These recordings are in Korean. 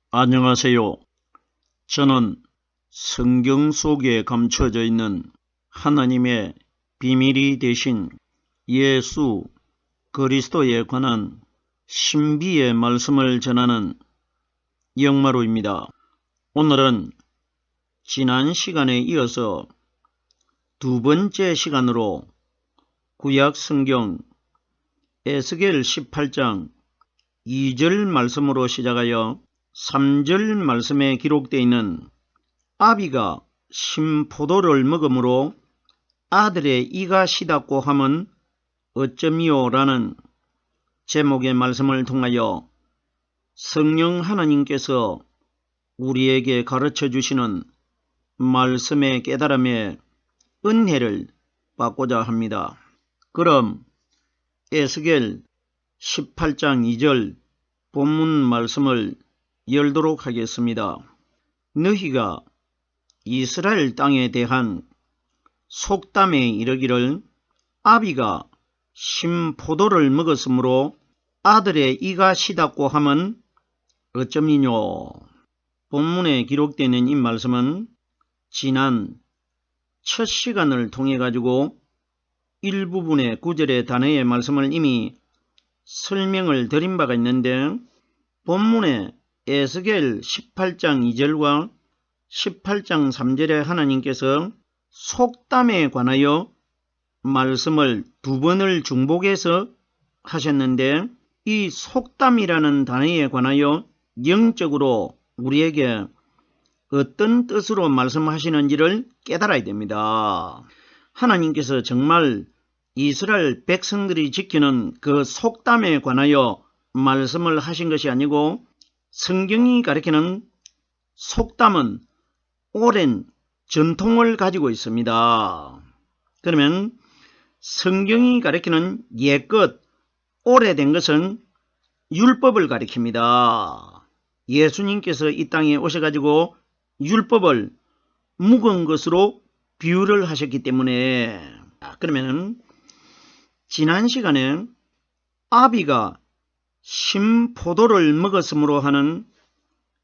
안녕하세요. 저는 성경 속에 감춰져 있는 하나님의 비밀이 되신 예수 그리스도에 관한 신비의 말씀을 전하는 영마루입니다. 오늘은 지난 시간에 이어서 두 번째 시간으로 구약 성경 에스겔 18장 2절 말씀으로 시작하여 3절 말씀에 기록되어 있는 아비가 신포도를 먹음으로 아들의 이가 시답고 함은 어쩌미요 라는 제목의 말씀을 통하여 성령 하나님께서 우리에게 가르쳐 주시는 말씀의 깨달음의 은혜를 받고자 합니다. 그럼 에스겔 18장 2절 본문 말씀을 열도록 하겠습니다. 너희가 이스라엘 땅에 대한 속담에 이르기를 아비가 신포도를 먹었으므로 아들의 이가 시답고 함은 어쩌미뇨. 본문에 기록되는 이 말씀은 지난 첫 시간을 통해 가지고 일부분의 구절의 단어의 말씀을 이미 설명을 드린 바가 있는데, 본문에 에스겔 18장 2절과 18장 3절에 하나님께서 속담에 관하여 말씀을 두 번을 중복해서 하셨는데, 이 속담이라는 단어에 관하여 영적으로 우리에게 어떤 뜻으로 말씀하시는지를 깨달아야 됩니다. 하나님께서 정말 이스라엘 백성들이 지키는 그 속담에 관하여 말씀을 하신 것이 아니고, 성경이 가리키는 속담은 오랜 전통을 가지고 있습니다. 그러면 성경이 가리키는 옛것, 오래된 것은 율법을 가리킵니다. 예수님께서 이 땅에 오셔가지고 율법을 묵은 것으로 비유를 하셨기 때문에, 그러면 지난 시간에 아비가 신포도를 먹었으므로 하는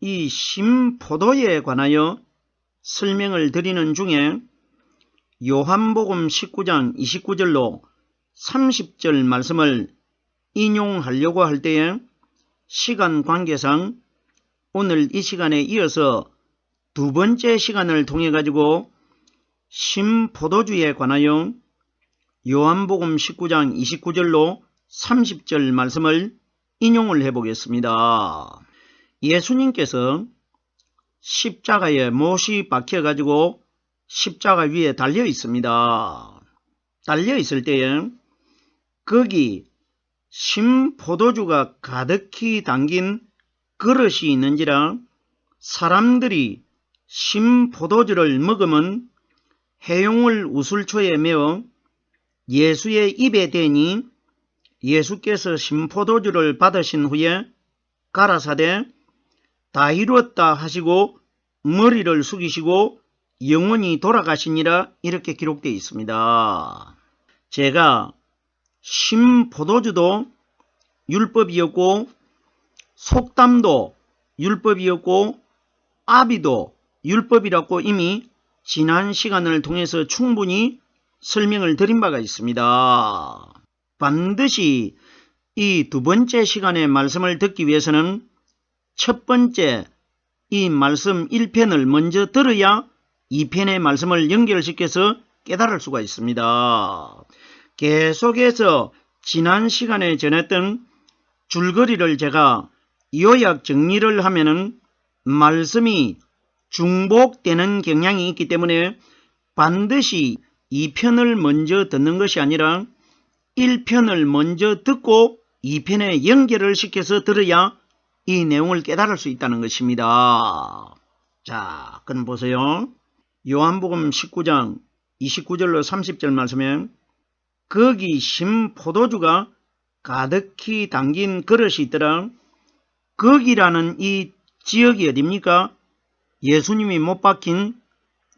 이 신포도에 관하여 설명을 드리는 중에 요한복음 19장 29절로 30절 말씀을 인용하려고 할 때에 시간 관계상 오늘 이 시간에 이어서 두 번째 시간을 통해 가지고 신포도주에 관하여 요한복음 19장 29절로 30절 말씀을 인용을 해보겠습니다. 예수님께서 십자가에 못이 박혀가지고 십자가 위에 달려 있습니다. 달려 있을 때에 거기 신포도주가 가득히 담긴 그릇이 있는지라 사람들이 신포도주를 먹으면 해용을 우슬초에 메어 예수의 입에 대니 예수께서 신포도주를 받으신 후에 가라사대 다 이루었다 하시고 머리를 숙이시고 영원히 돌아가시니라, 이렇게 기록되어 있습니다. 제가 신포도주도 율법이었고 속담도 율법이었고 아비도 율법이라고 이미 지난 시간을 통해서 충분히 설명을 드린 바가 있습니다. 반드시 이 두 번째 시간의 말씀을 듣기 위해서는 첫 번째 이 말씀 1편을 먼저 들어야 2편의 말씀을 연결시켜서 깨달을 수가 있습니다. 계속해서 지난 시간에 전했던 줄거리를 제가 요약 정리를 하면은 말씀이 중복되는 경향이 있기 때문에 반드시 2편을 먼저 듣는 것이 아니라 1편을 먼저 듣고 2편에 연결을 시켜서 들어야 이 내용을 깨달을 수 있다는 것입니다. 자, 그럼 보세요. 요한복음 19장 29절로 30절 말씀에 거기 신포도주가 가득히 담긴 그릇이 있더라. 거기라는 이 지역이 어딥니까? 예수님이 못 박힌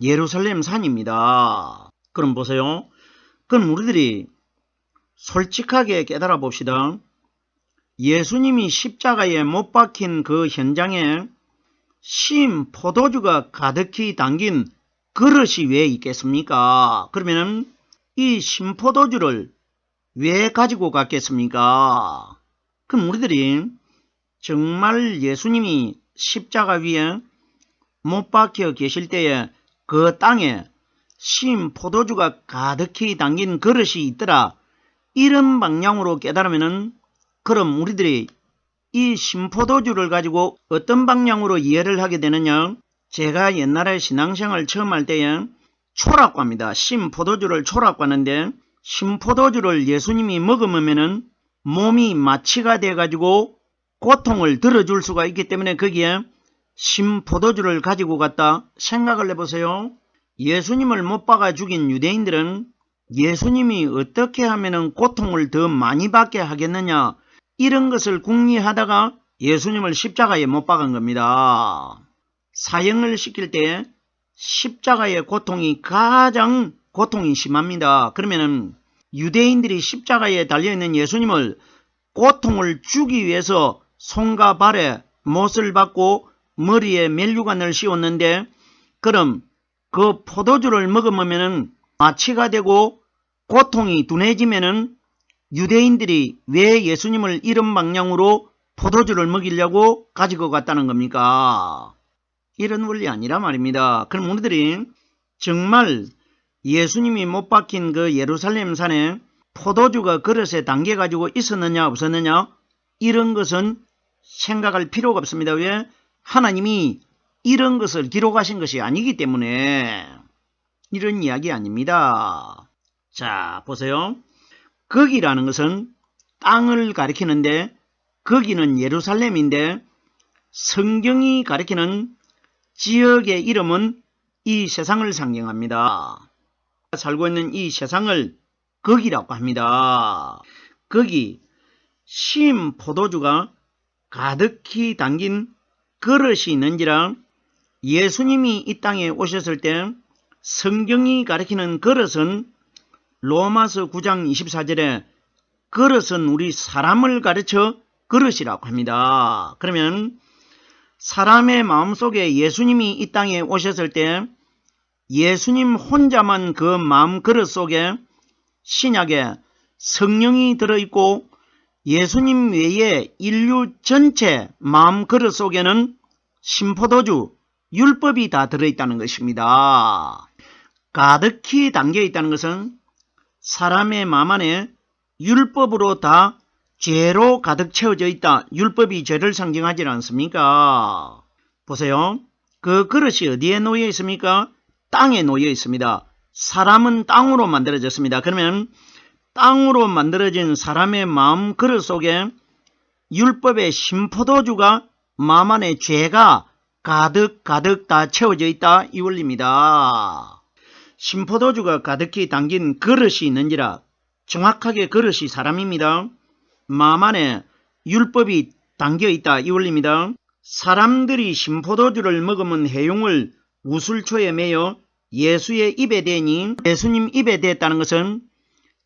예루살렘 산입니다. 그럼 보세요. 그럼 우리들이 솔직하게 깨달아 봅시다. 예수님이 십자가에 못 박힌 그 현장에 신 포도주가 가득히 담긴 그릇이 왜 있겠습니까? 그러면은 이 신포도주를 왜 가지고 갔겠습니까? 그럼 우리들이 정말 예수님이 십자가 위에 못 박혀 계실 때에 그 땅에 신 포도주가 가득히 담긴 그릇이 있더라, 이런 방향으로 깨달으면은 그럼 우리들이 이 신포도주를 가지고 어떤 방향으로 이해를 하게 되느냐? 제가 옛날에 신앙생활 처음 할 때에 초라고 합니다. 신포도주를 초라고 하는데, 신포도주를 예수님이 먹으면은 몸이 마취가 돼가지고 고통을 들어줄 수가 있기 때문에 거기에 신포도주를 가지고 갔다 생각을 해보세요. 예수님을 못 박아 죽인 유대인들은 예수님이 어떻게 하면은 고통을 더 많이 받게 하겠느냐, 이런 것을 궁리하다가 예수님을 십자가에 못 박은 겁니다. 사형을 시킬 때 십자가의 고통이 가장 고통이 심합니다. 그러면은 유대인들이 십자가에 달려있는 예수님을 고통을 주기 위해서 손과 발에 못을 받고 머리에 면류관을 씌웠는데, 그럼 그 포도주를 먹으면은 마취가 되고 고통이 둔해지면은 유대인들이 왜 예수님을 이런 방향으로 포도주를 먹이려고 가지고 갔다는 겁니까? 이런 원리 아니라 말입니다. 그럼 우리들이 정말 예수님이 못 박힌 그 예루살렘 산에 포도주가 그릇에 담겨 가지고 있었느냐 없었느냐, 이런 것은 생각할 필요가 없습니다. 왜? 하나님이 이런 것을 기록하신 것이 아니기 때문에 이런 이야기 아닙니다. 자, 보세요. 거기라는 것은 땅을 가리키는데 거기는 예루살렘인데, 성경이 가리키는 지역의 이름은 이 세상을 상징합니다. 살고 있는 이 세상을 거기라고 합니다. 거기 신 포도주가 가득히 담긴 그릇이 있는지라, 예수님이 이 땅에 오셨을 때 성경이 가리키는 그릇은 로마서 9장 24절에 그릇은 우리 사람을 가르쳐 그릇이라고 합니다. 그러면 사람의 마음속에 예수님이 이 땅에 오셨을 때 예수님 혼자만 그 마음 그릇 속에 신약에 성령이 들어있고, 예수님 외에 인류 전체 마음 그릇 속에는 신포도주, 율법이 다 들어있다는 것입니다. 가득히 담겨있다는 것은 사람의 마음 안에 율법으로 다 죄로 가득 채워져 있다. 율법이 죄를 상징하지 않습니까? 보세요. 그 그릇이 어디에 놓여 있습니까? 땅에 놓여 있습니다. 사람은 땅으로 만들어졌습니다. 그러면 땅으로 만들어진 사람의 마음 그릇 속에 율법의 신포도주가 마음 안에 죄가 가득 다 채워져 있다, 이 원리입니다. 신포도주가 가득히 담긴 그릇이 있는지라, 정확하게 그릇이 사람입니다. 마음 안에 율법이 담겨있다, 이 원리입니다. 사람들이 신포도주를 먹으면 해용을 우술초에 매여 예수의 입에 대니, 예수님 입에 대었다는 것은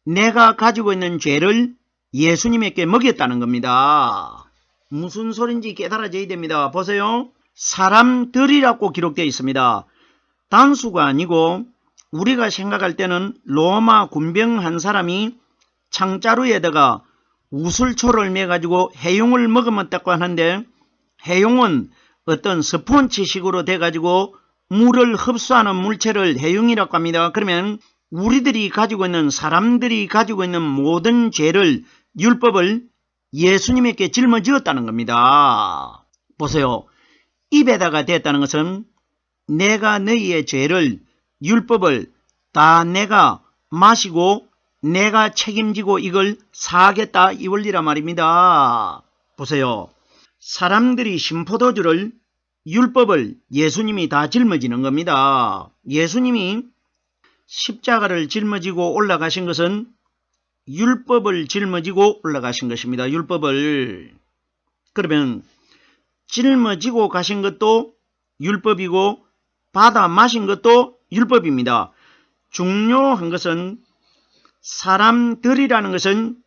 내가 가지고 있는 죄를 예수님에게 먹였다는 겁니다. 무슨 소린지 깨달아져야 됩니다. 보세요. 사람들이라고 기록되어 있습니다. 단수가 아니고 우리가 생각할 때는 로마 군병 한 사람이 창자루에다가 우슬초를 매가지고 해용을 먹으면다고 하는데, 해용은 어떤 스펀지식으로 돼가지고 물을 흡수하는 물체를 해용이라고 합니다. 그러면 우리들이 가지고 있는, 사람들이 가지고 있는 모든 죄를, 율법을 예수님에게 짊어지었다는 겁니다. 보세요. 입에다가 대었다는 것은 내가 너희의 죄를, 율법을 다 내가 마시고 내가 책임지고 이걸 사하겠다, 이 원리란 말입니다. 보세요. 사람들이 신포도주를, 율법을 예수님이 다 짊어지는 겁니다. 예수님이 십자가를 짊어지고 올라가신 것은 율법을 짊어지고 올라가신 것입니다. 율법을. 그러면 짊어지고 가신 것도 율법이고 받아 마신 것도 율법입니다. 중요한 것은 사람들이라는 것은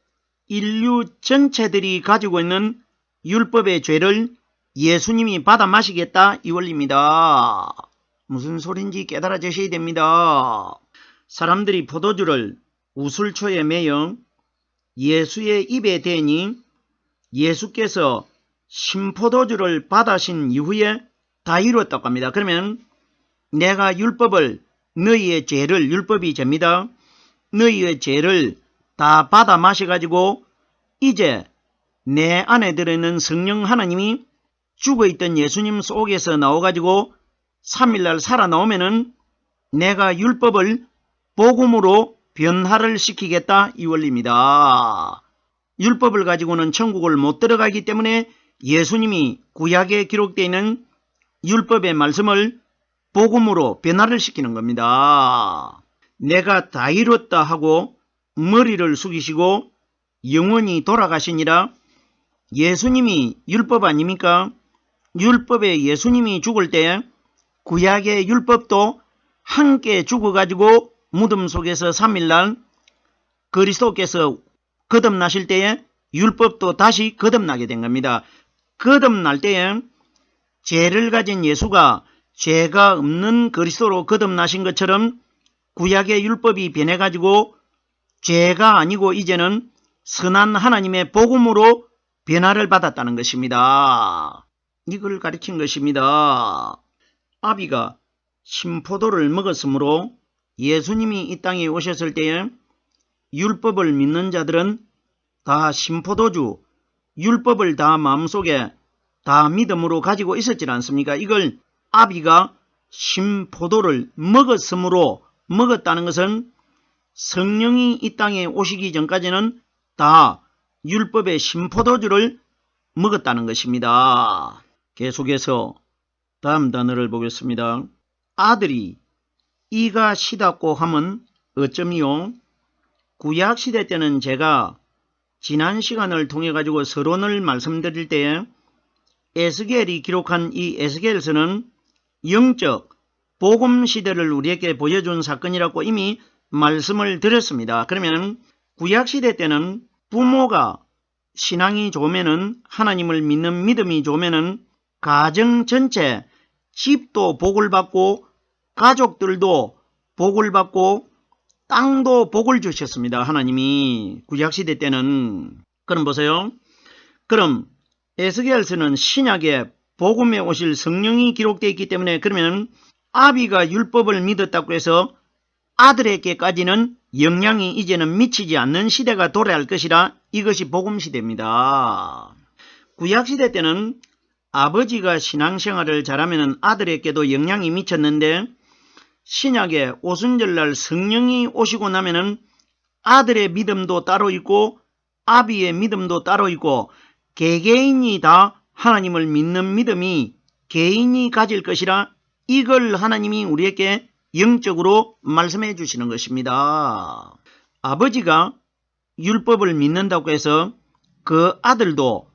인류 전체들이 가지고 있는 율법의 죄를 예수님이 받아 마시겠다 이 원리입니다. 무슨 소린지 깨달아 주셔야 됩니다. 사람들이 포도주를 우슬초에 매여 예수의 입에 대니 예수께서 신포도주를 받으신 이후에 다 이루었다고 합니다. 그러면 내가 율법을 너희의 죄를 율법이 죄입니다. 너희의 죄를 다 받아 마셔가지고 이제 내 안에 들어있는 성령 하나님이 죽어있던 예수님 속에서 나와가지고 3일날 살아나오면은 내가 율법을 복음으로 변화를 시키겠다 이 원리입니다. 율법을 가지고는 천국을 못 들어가기 때문에 예수님이 구약에 기록되어 있는 율법의 말씀을 복음으로 변화를 시키는 겁니다. 내가 다 이뤘다 하고 머리를 숙이시고 영원히 돌아가시니라. 예수님이 율법 아닙니까? 율법에 예수님이 죽을 때 구약의 율법도 함께 죽어가지고 무덤 속에서 3일날 그리스도께서 거듭나실 때에 율법도 다시 거듭나게 된 겁니다. 거듭날 때에 죄를 가진 예수가 죄가 없는 그리스도로 거듭나신 것처럼 구약의 율법이 변해가지고 죄가 아니고 이제는 선한 하나님의 복음으로 변화를 받았다는 것입니다. 이걸 가리킨 것입니다. 아비가 신포도를 먹었으므로 예수님이 이 땅에 오셨을 때에 율법을 믿는 자들은 다 신포도주, 율법을 다 마음속에 다 믿음으로 가지고 있었지 않습니까? 이걸 아비가 신포도를 먹었으므로 먹었다는 것은 성령이 이 땅에 오시기 전까지는 다 율법의 신포도주를 먹었다는 것입니다. 계속해서 다음 단어를 보겠습니다. 아들이 이가 시닫고 함은 어쩌미요? 구약시대 때는 제가 지난 시간을 통해 가지고 서론을 말씀드릴 때에 에스겔이 기록한 이 에스겔서는 영적 복음시대를 우리에게 보여준 사건이라고 이미 말씀을 드렸습니다. 그러면 구약시대 때는 부모가 신앙이 좋으면은 하나님을 믿는 믿음이 좋으면은 가정 전체 집도 복을 받고 가족들도 복을 받고 땅도 복을 주셨습니다. 하나님이 구약시대 때는. 그럼 보세요. 그럼 에스겔서는 신약에 복음에 오실 성령이 기록되어 있기 때문에 그러면 아비가 율법을 믿었다고 해서 아들에게까지는 영향이 이제는 미치지 않는 시대가 도래할 것이라 이것이 복음시대입니다. 구약시대 때는 아버지가 신앙생활을 잘하면 아들에게도 영향이 미쳤는데 신약에 오순절날 성령이 오시고 나면은 아들의 믿음도 따로 있고 아비의 믿음도 따로 있고 개개인이 다 하나님을 믿는 믿음이 개인이 가질 것이라 이걸 하나님이 우리에게 영적으로 말씀해 주시는 것입니다. 아버지가 율법을 믿는다고 해서 그 아들도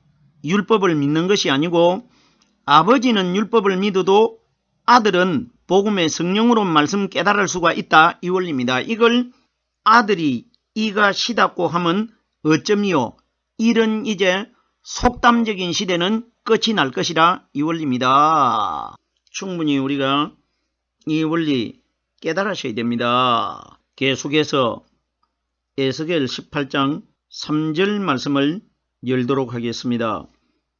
율법을 믿는 것이 아니고 아버지는 율법을 믿어도 아들은 복음의 성령으로 말씀 깨달을 수가 있다 이 원리입니다. 이걸 아들이 이가 시닫고 하면 어쩌미요? 이런 이제 속담적인 시대는 끝이 날 것이라 이 원리입니다. 충분히 우리가 이 원리 깨달으셔야 됩니다. 계속해서 에스겔 18장 3절 말씀을 열도록 하겠습니다.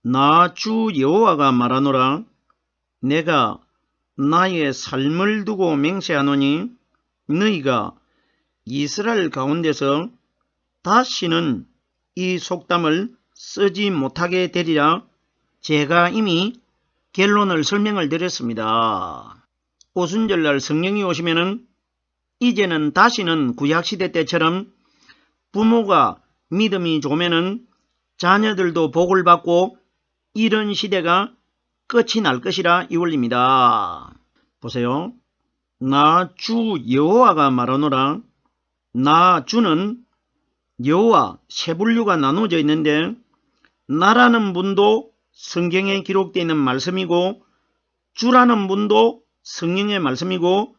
나 주 여호와가 말하노라. 내가 나의 삶을 두고 맹세하노니 너희가 이스라엘 가운데서 다시는 이 속담을 쓰지 못하게 되리라. 제가 이미 결론을 설명을 드렸습니다. 오순절날 성령이 오시면은 이제는 다시는 구약시대 때처럼 부모가 믿음이 좋으면은 자녀들도 복을 받고 이런 시대가 끝이 날 것이라 이 원리입니다. 보세요. 나 주 여호와가 말하노라. 나 주는 여호와 세 분류가 나누어져 있는데 나라는 분도 성경에 기록되어 있는 말씀이고 주라는 분도 성령의 말씀이고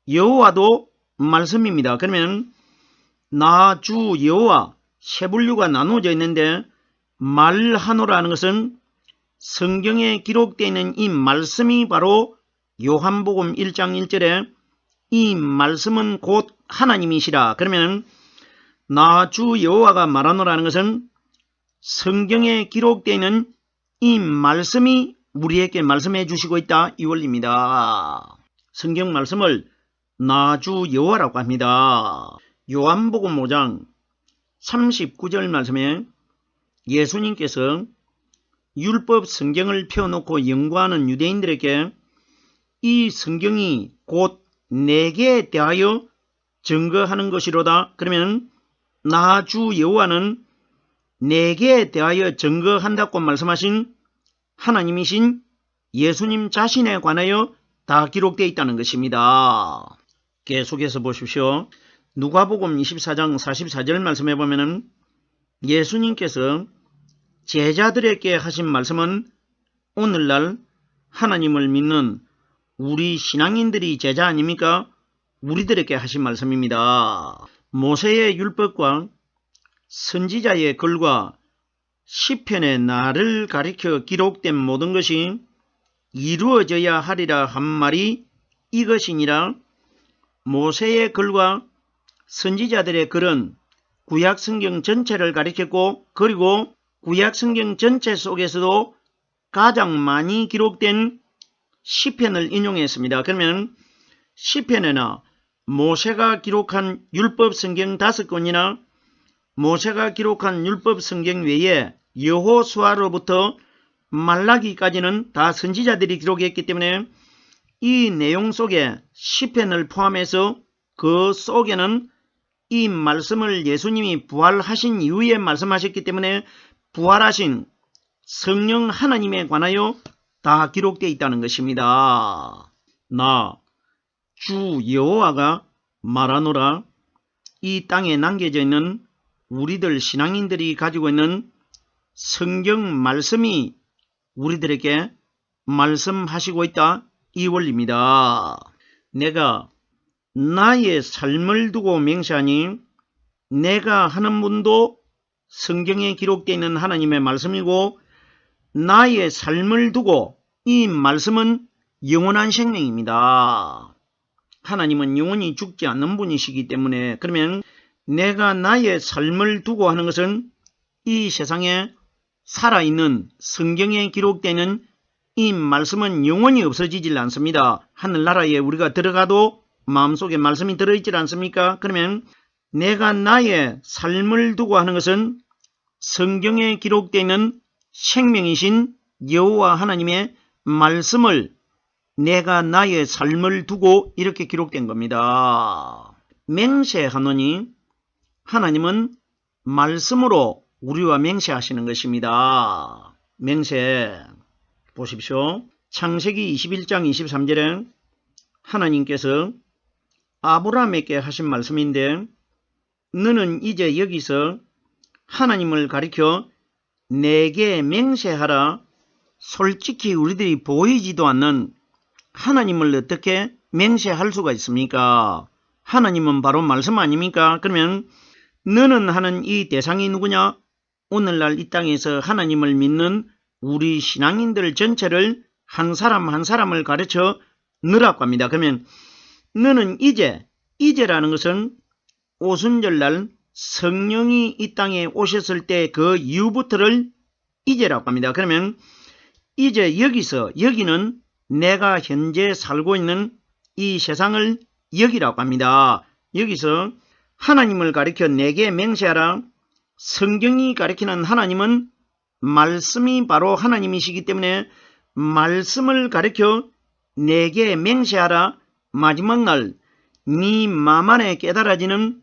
여호와도 말씀입니다. 그러면 나 주 여호와 세 분류가 나누어져 있는데 말하노라 하는 것은 성경에 기록되어 있는 이 말씀이 바로 요한복음 1장 1절에 이 말씀은 곧 하나님이시라. 그러면 나 주 여호와가 말하노라는 것은 성경에 기록되어 있는 이 말씀이 우리에게 말씀해 주시고 있다, 이 원리입니다. 성경 말씀을 나 주 여호와라고 합니다. 요한복음 5장 39절 말씀에 예수님께서 율법 성경을 펴놓고 연구하는 유대인들에게 이 성경이 곧 내게 대하여 증거하는 것이로다. 그러면 나 주 여호와는 내게 대하여 증거한다고 말씀하신 하나님이신 예수님 자신에 관하여 다 기록되어 있다는 것입니다. 계속해서 보십시오. 누가복음 24장 44절 말씀해 보면은 예수님께서 제자들에게 하신 말씀은 오늘날 하나님을 믿는 우리 신앙인들이 제자 아닙니까? 우리들에게 하신 말씀입니다. 모세의 율법과 선지자의 글과 시편의 나를 가리켜 기록된 모든 것이 이루어져야 하리라 한 말이 이것이니라. 모세의 글과 선지자들의 글은 구약성경 전체를 가리켰고, 그리고 구약성경 전체 속에서도 가장 많이 기록된 시편을 인용했습니다. 그러면 시편에나 모세가 기록한 율법성경 5권이나 모세가 기록한 율법성경 외에 여호수아로부터 말라기까지는 다 선지자들이 기록했기 때문에 이 내용 속에 시편을 포함해서 그 속에는 이 말씀을 예수님이 부활하신 이후에 말씀하셨기 때문에 부활하신 성령 하나님에 관하여 다 기록되어 있다는 것입니다. 나 주 여호와가 말하노라. 이 땅에 남겨져 있는 우리들 신앙인들이 가지고 있는 성경 말씀이 우리들에게 말씀하시고 있다, 이 원리입니다. 내가 나의 삶을 두고 맹세하니 내가 하는 분도 성경에 기록되어 있는 하나님의 말씀이고 나의 삶을 두고 이 말씀은 영원한 생명입니다. 하나님은 영원히 죽지 않는 분이시기 때문에 그러면 내가 나의 삶을 두고 하는 것은 이 세상에 살아있는 성경에 기록되는 이 말씀은 영원히 없어지질 않습니다. 하늘나라에 우리가 들어가도 마음속에 말씀이 들어있질 않습니까? 그러면 내가 나의 삶을 두고 하는 것은 성경에 기록되어 있는 생명이신 여호와 하나님의 말씀을 내가 나의 삶을 두고 이렇게 기록된 겁니다. 맹세하노니 하나님은 말씀으로 우리와 맹세하시는 것입니다. 맹세 보십시오. 창세기 21장 23절에 하나님께서 아브라함에게 하신 말씀인데 너는 이제 여기서 하나님을 가리켜 내게 맹세하라. 솔직히 우리들이 보이지도 않는 하나님을 어떻게 맹세할 수가 있습니까? 하나님은 바로 말씀 아닙니까? 그러면 너는 하는 이 대상이 누구냐? 오늘날 이 땅에서 하나님을 믿는 우리 신앙인들 전체를 한 사람 한 사람을 가르쳐 너라고 합니다. 그러면 너는 이제라는 것은 오순절날 성령이 이 땅에 오셨을 때 그 이후부터를 이제라고 합니다. 그러면 이제 여기는 내가 현재 살고 있는 이 세상을 여기라고 합니다. 여기서 하나님을 가리켜 내게 맹세하라. 성경이 가리키는 하나님은 말씀이 바로 하나님이시기 때문에 말씀을 가리켜 내게 맹세하라. 마지막 날 네 마음 안에 깨달아지는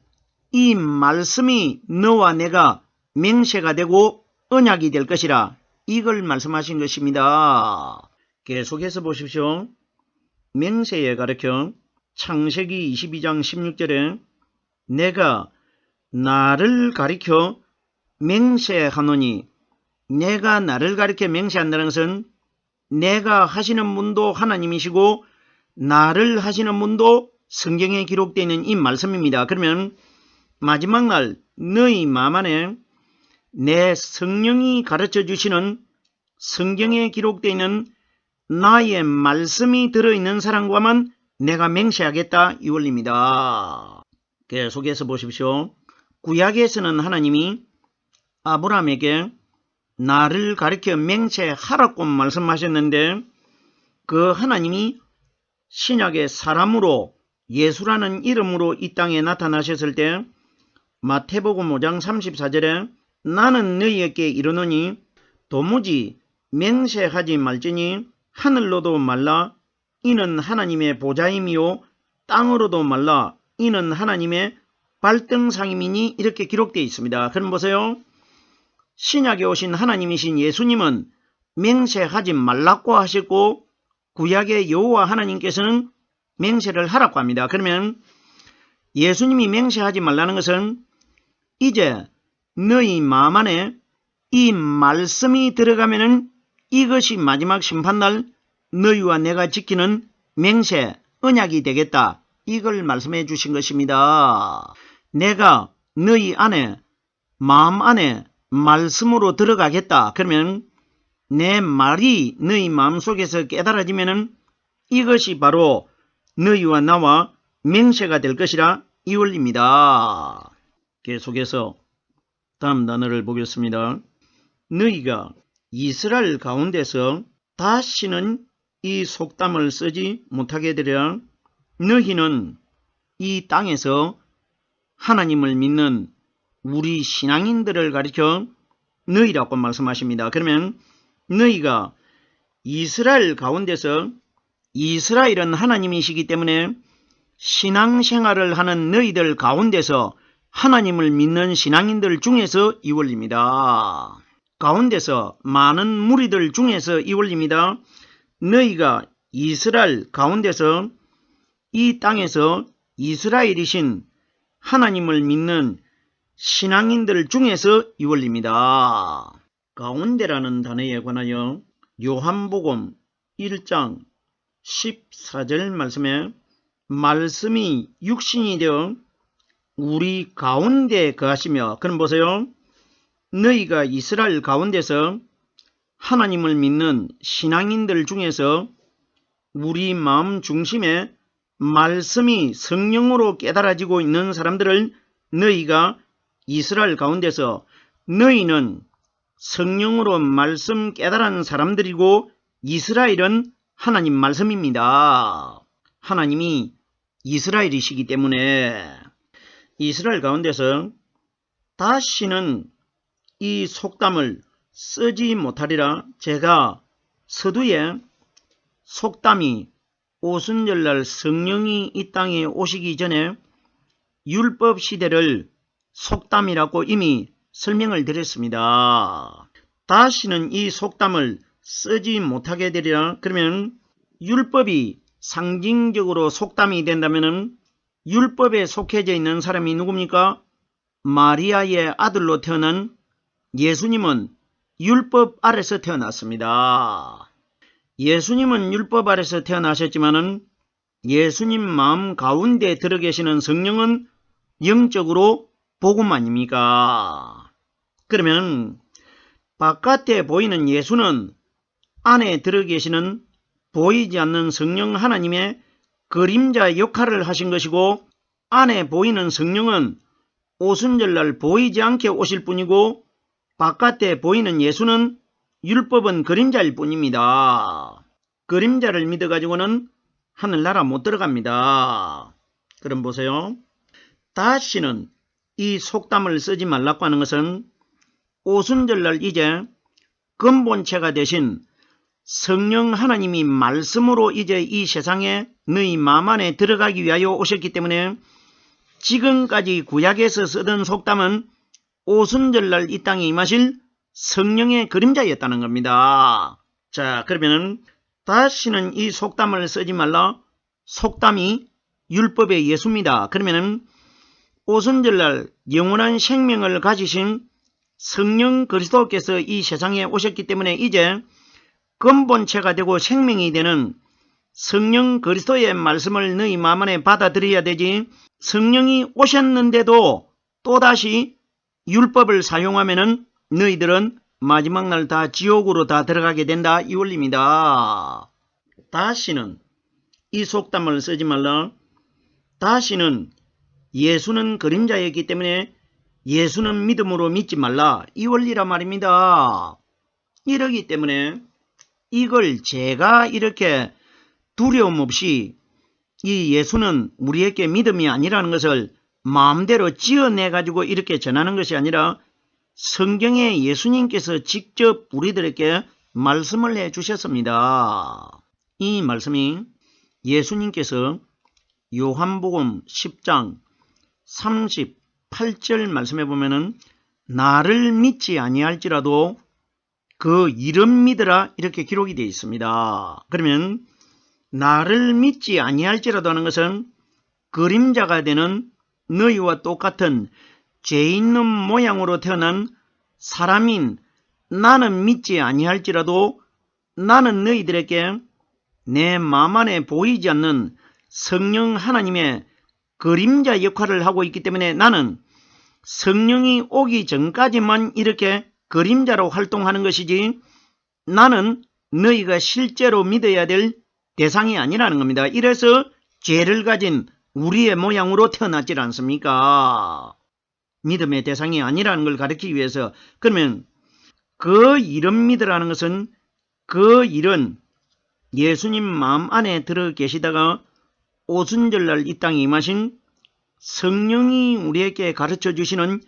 이 말씀이 너와 내가 맹세가 되고 언약이 될 것이라. 이걸 말씀하신 것입니다. 계속해서 보십시오. 맹세에 가르쳐 창세기 22장 16절에 내가 나를 가리켜 맹세하노니, 내가 나를 가리켜 맹세한다는 것은 내가 하시는 분도 하나님이시고 나를 하시는 분도 성경에 기록되어 있는 이 말씀입니다. 그러면 마지막 날 너희 마음 안에 내 성령이 가르쳐 주시는 성경에 기록되어 있는 나의 말씀이 들어있는 사람과만 내가 맹세하겠다 이 원리입니다. 계속해서 보십시오. 구약에서는 하나님이 아브라함에게 나를 가리켜 맹세하라고 말씀하셨는데 그 하나님이 신약의 사람으로 예수라는 이름으로 이 땅에 나타나셨을 때 마태복음 5장 34절에 나는 너희에게 이르노니 도무지 맹세하지 말지니 하늘로도 말라 이는 하나님의 보좌임이요 땅으로도 말라 이는 하나님의 발등상임이니 이렇게 기록되어 있습니다. 그럼 보세요. 신약에 오신 하나님이신 예수님은 맹세하지 말라고 하셨고 구약의 여호와 하나님께서는 맹세를 하라고 합니다. 그러면 예수님이 맹세하지 말라는 것은 이제 너희 마음 안에 이 말씀이 들어가면은 이것이 마지막 심판날 너희와 내가 지키는 맹세, 언약이 되겠다. 이걸 말씀해 주신 것입니다. 내가 너희 안에 마음 안에 말씀으로 들어가겠다. 그러면 내 말이 너희 마음속에서 깨달아지면은 이것이 바로 너희와 나와 맹세가 될 것이라 이 원리입니다. 계속해서 다음 단어를 보겠습니다. 너희가 이스라엘 가운데서 다시는 이 속담을 쓰지 못하게 되리라. 너희는 이 땅에서 하나님을 믿는 우리 신앙인들을 가리켜 너희라고 말씀하십니다. 그러면 너희가 이스라엘 가운데서 이스라엘은 하나님이시기 때문에 신앙생활을 하는 너희들 가운데서 하나님을 믿는 신앙인들 중에서 이 원리입니다. 가운데서 많은 무리들 중에서 이 원리입니다. 너희가 이스라엘 가운데서 이 땅에서 이스라엘이신 하나님을 믿는 신앙인들 중에서 이 원리입니다. 가운데라는 단어에 관하여 요한복음 1장 14절 말씀에 말씀이 육신이 되어 우리 가운데 거하시며, 그럼 보세요. 너희가 이스라엘 가운데서 하나님을 믿는 신앙인들 중에서 우리 마음 중심에 말씀이 성령으로 깨달아지고 있는 사람들을 너희가 이스라엘 가운데서 너희는 성령으로 말씀 깨달은 사람들이고 이스라엘은 하나님 말씀입니다. 하나님이 이스라엘이시기 때문에 이스라엘 가운데서 다시는 이 속담을 쓰지 못하리라. 제가 서두에 속담이 오순절날 성령이 이 땅에 오시기 전에 율법 시대를 속담이라고 이미 설명을 드렸습니다. 다시는 이 속담을 쓰지 못하게 되리라. 그러면 율법이 상징적으로 속담이 된다면 율법에 속해져 있는 사람이 누굽니까? 마리아의 아들로 태어난 예수님은 율법 아래서 태어났습니다. 예수님은 율법 아래서 태어나셨지만은 예수님 마음 가운데 들어 계시는 성령은 영적으로 복음 아닙니까? 그러면 바깥에 보이는 예수는 안에 들어 계시는 보이지 않는 성령 하나님의 그림자 역할을 하신 것이고 안에 보이는 성령은 오순절날 보이지 않게 오실 뿐이고 바깥에 보이는 예수는 율법은 그림자일 뿐입니다. 그림자를 믿어가지고는 하늘나라 못 들어갑니다. 그럼 보세요. 다시는 이 속담을 쓰지 말라고 하는 것은 오순절날 이제 근본체가 되신 성령 하나님이 말씀으로 이제 이 세상에 너희 마음 안에 들어가기 위하여 오셨기 때문에 지금까지 구약에서 쓰던 속담은 오순절날 이 땅에 임하실 성령의 그림자였다는 겁니다. 자, 그러면은 다시는 이 속담을 쓰지 말라. 속담이 율법의 예수입니다. 그러면은 오순절날 영원한 생명을 가지신 성령 그리스도께서 이 세상에 오셨기 때문에 이제 근본체가 되고 생명이 되는 성령 그리스도의 말씀을 너희 마음 안에 받아들여야 되지. 성령이 오셨는데도 또다시 율법을 사용하면은 너희들은 마지막 날 다 지옥으로 다 들어가게 된다 이 원리입니다. 다시는 이 속담을 쓰지 말라. 다시는 예수는 그림자였기 때문에 예수는 믿음으로 믿지 말라 이 원리란 말입니다. 이러기 때문에 이걸 제가 이렇게 두려움 없이 이 예수는 우리에게 믿음이 아니라는 것을 마음대로 지어내 가지고 이렇게 전하는 것이 아니라 성경에 예수님께서 직접 우리들에게 말씀을 해 주셨습니다. 이 말씀이 예수님께서 요한복음 10장 38절 말씀에 보면은 나를 믿지 아니할지라도 그 이름 믿으라 이렇게 기록이 되어 있습니다. 그러면 나를 믿지 아니할지라도 하는 것은 그림자가 되는 너희와 똑같은 죄 있는 모양으로 태어난 사람인 나는 믿지 아니할지라도 나는 너희들에게 내 마음 안에 보이지 않는 성령 하나님의 그림자 역할을 하고 있기 때문에 나는 성령이 오기 전까지만 이렇게 그림자로 활동하는 것이지 나는 너희가 실제로 믿어야 될 대상이 아니라는 겁니다. 이래서 죄를 가진 우리의 모양으로 태어났지 않습니까? 믿음의 대상이 아니라는 걸 가르치기 위해서. 그러면 그 이름 믿으라는 것은 그 일은 예수님 마음 안에 들어 계시다가 오순절날 이 땅에 임하신 성령이 우리에게 가르쳐 주시는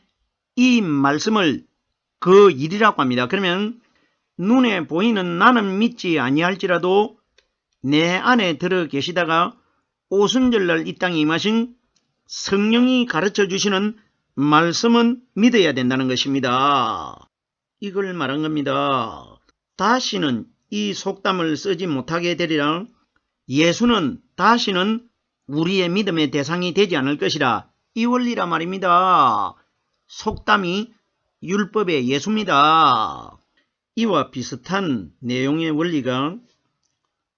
이 말씀을 그 일이라고 합니다. 그러면 눈에 보이는 나는 믿지 아니할지라도 내 안에 들어 계시다가 오순절날 이 땅에 임하신 성령이 가르쳐 주시는 말씀은 믿어야 된다는 것입니다. 이걸 말한 겁니다. 다시는 이 속담을 쓰지 못하게 되리라. 예수는 다시는 우리의 믿음의 대상이 되지 않을 것이라. 이 원리라 말입니다. 속담이 율법의 예수입니다. 이와 비슷한 내용의 원리가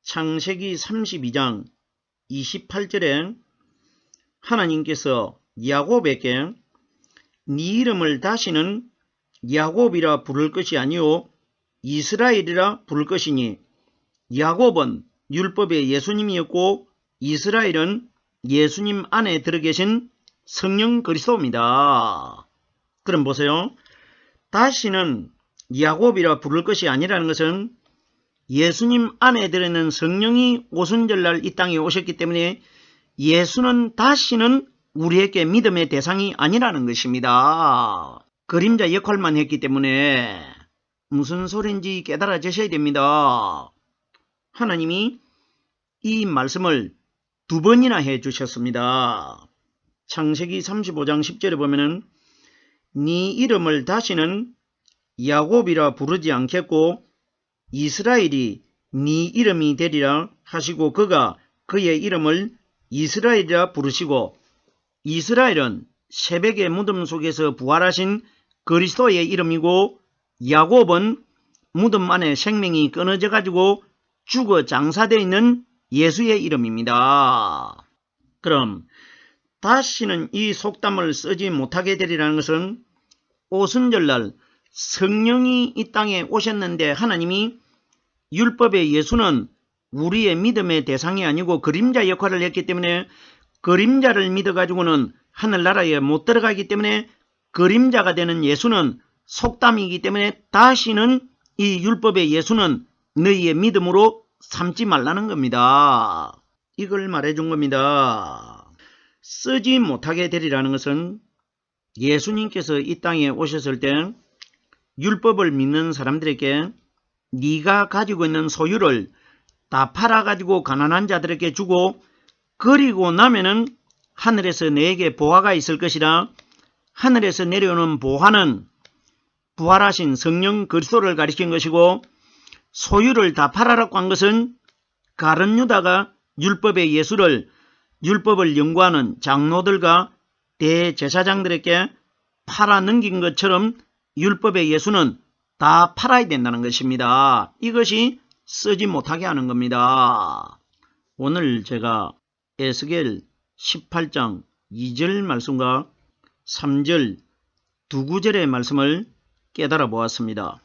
창세기 32장 28절에 하나님께서 야곱에게 네 이름을 다시는 야곱이라 부를 것이 아니요 이스라엘이라 부를 것이니 야곱은 율법의 예수님이었고 이스라엘은 예수님 안에 들어계신 성령 그리스도입니다. 그럼 보세요. 다시는 야곱이라 부를 것이 아니라는 것은 예수님 안에 들어있는 성령이 오순절날 이 땅에 오셨기 때문에 예수는 다시는 우리에게 믿음의 대상이 아니라는 것입니다. 그림자 역할만 했기 때문에 무슨 소리인지 깨달아지셔야 됩니다. 하나님이 이 말씀을 두 번이나 해 주셨습니다. 창세기 35장 10절에 보면은 네 이름을 다시는 야곱이라 부르지 않겠고 이스라엘이 네 이름이 되리라 하시고 그가 그의 이름을 이스라엘이라 부르시고 이스라엘은 새벽의 무덤 속에서 부활하신 그리스도의 이름이고 야곱은 무덤 안에 생명이 끊어져 가지고 죽어 장사되어 있는 예수의 이름입니다. 그럼 다시는 이 속담을 쓰지 못하게 되리라는 것은 오순절날 성령이 이 땅에 오셨는데 하나님이 율법의 예수는 우리의 믿음의 대상이 아니고 그림자 역할을 했기 때문에 그림자를 믿어가지고는 하늘나라에 못 들어가기 때문에 그림자가 되는 예수는 속담이기 때문에 다시는 이 율법의 예수는 너희의 믿음으로 삼지 말라는 겁니다. 이걸 말해준 겁니다. 쓰지 못하게 되리라는 것은 예수님께서 이 땅에 오셨을 때 율법을 믿는 사람들에게 네가 가지고 있는 소유를 다 팔아가지고 가난한 자들에게 주고 그리고 나면은 하늘에서 너에게 보화가 있을 것이라. 하늘에서 내려오는 보화는 부활하신 성령 그리스도를 가리킨 것이고 소유를 다 팔아라고 한 것은 가룟 유다가 율법의 예수를 율법을 연구하는 장로들과 대제사장들에게 팔아 넘긴 것처럼 율법의 예수는 다 팔아야 된다는 것입니다. 이것이 쓰지 못하게 하는 겁니다. 오늘 제가 에스겔 18장 2절 말씀과 3절 두 구절의 말씀을 깨달아 보았습니다.